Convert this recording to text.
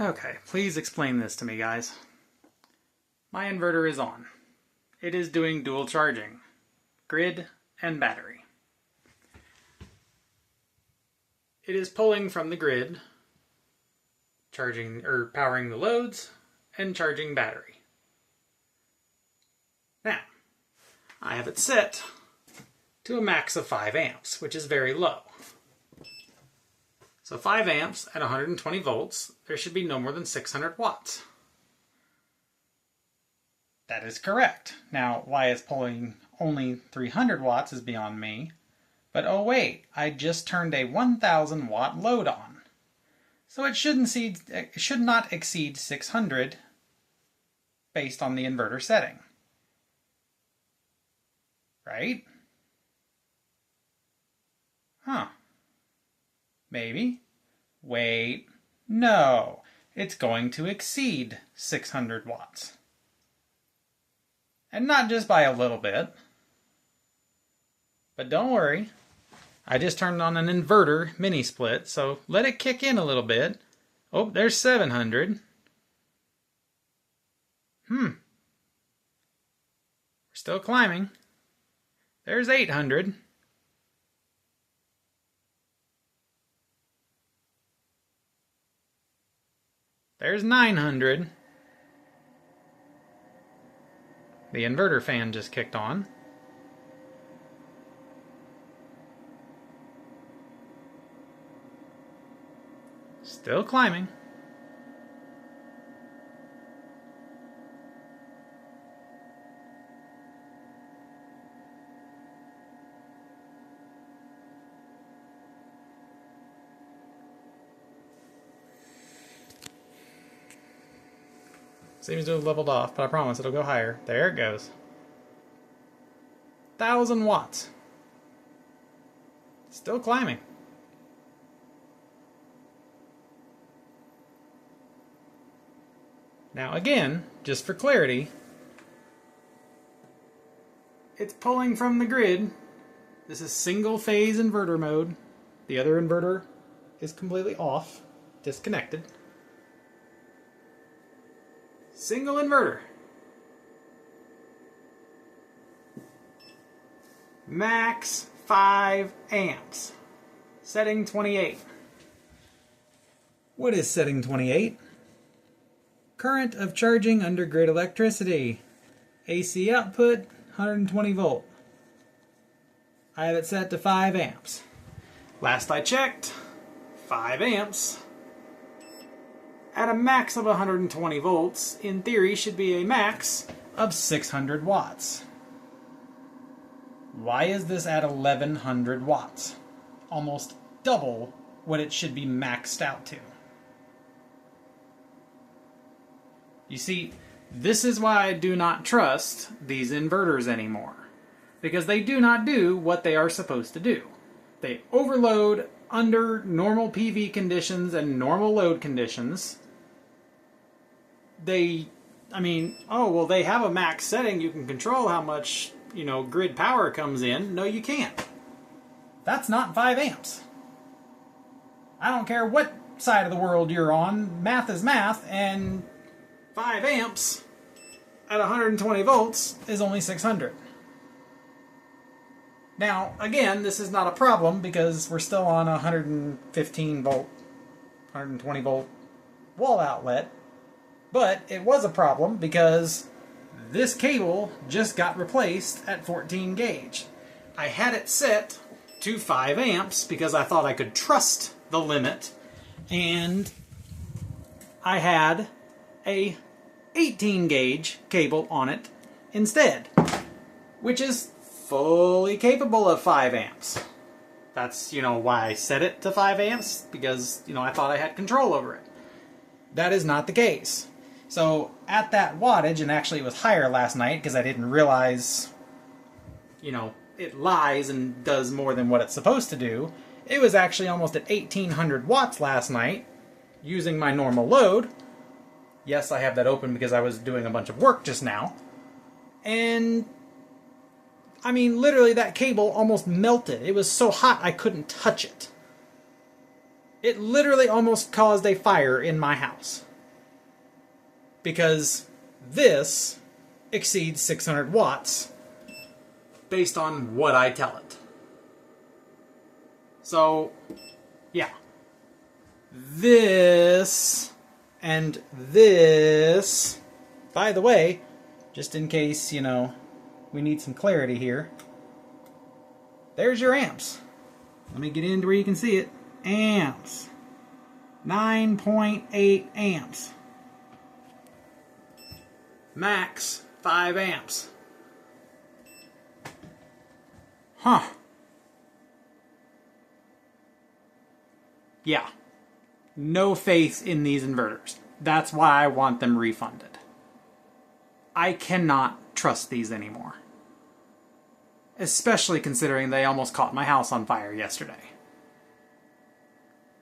Okay, please explain this to me, guys. My inverter is on. It is doing dual charging, grid and battery. It is pulling from the grid, charging or powering the loads, and charging battery. Now, I have it set to a max of 5 amps, which is very low. So 5 amps at 120 volts, there should be no more than 600 watts. That is correct. Now, why it's pulling only 300 watts is beyond me. But oh wait, I just turned a 1000 watt load on. So it should not exceed 600 based on the inverter setting. Right? Huh. Maybe. Wait. No. It's going to exceed 600 watts. And not just by a little bit. But don't worry. I just turned on an inverter mini split, so let it kick in a little bit. Oh, there's 700. We're still climbing. There's 800. There's 900. The inverter fan just kicked on. Still climbing. Seems to have leveled off, but I promise it'll go higher. There it goes. 1000 watts. Still climbing. Now again, just for clarity, it's pulling from the grid. This is single phase inverter mode. The other inverter is completely off, disconnected. Single inverter. Max 5 amps. Setting 28. What is setting 28? Current of charging under grid electricity. AC output 120 volt. I have it set to 5 amps. Last I checked, 5 amps at a max of 120 volts, in theory, should be a max of 600 watts. Why is this at 1100 watts? Almost double what it should be maxed out to. You see, this is why I do not trust these inverters anymore. Because they do not do what they are supposed to do. They overload under normal PV conditions and normal load conditions. They have a max setting. You can control how much, grid power comes in. No, you can't. That's not 5 amps. I don't care what side of the world you're on. Math is math, and 5 amps at 120 volts is only 600. Now, again, this is not a problem because we're still on a 115 volt, 120 volt wall outlet. But it was a problem because this cable just got replaced at 14 gauge. I had it set to 5 amps because I thought I could trust the limit, and I had a 18 gauge cable on it instead, which is fully capable of 5 amps. That's, why I set it to 5 amps, because, I thought I had control over it. That is not the case. So at that wattage, and actually it was higher last night because I didn't realize, it lies and does more than what it's supposed to do. It was actually almost at 1800 watts last night using my normal load. Yes, I have that open because I was doing a bunch of work just now. And literally that cable almost melted. It was so hot I couldn't touch it. It literally almost caused a fire in my house. because this exceeds 600 watts based on what I tell it. So, yeah. This and this, by the way, just in case, you know, we need some clarity here, there's your amps. Let me get into where you can see it. Amps. 9.8 amps. Max 5 amps. Huh. Yeah. No faith in these inverters. That's why I want them refunded. I cannot trust these anymore. Especially considering they almost caught my house on fire yesterday.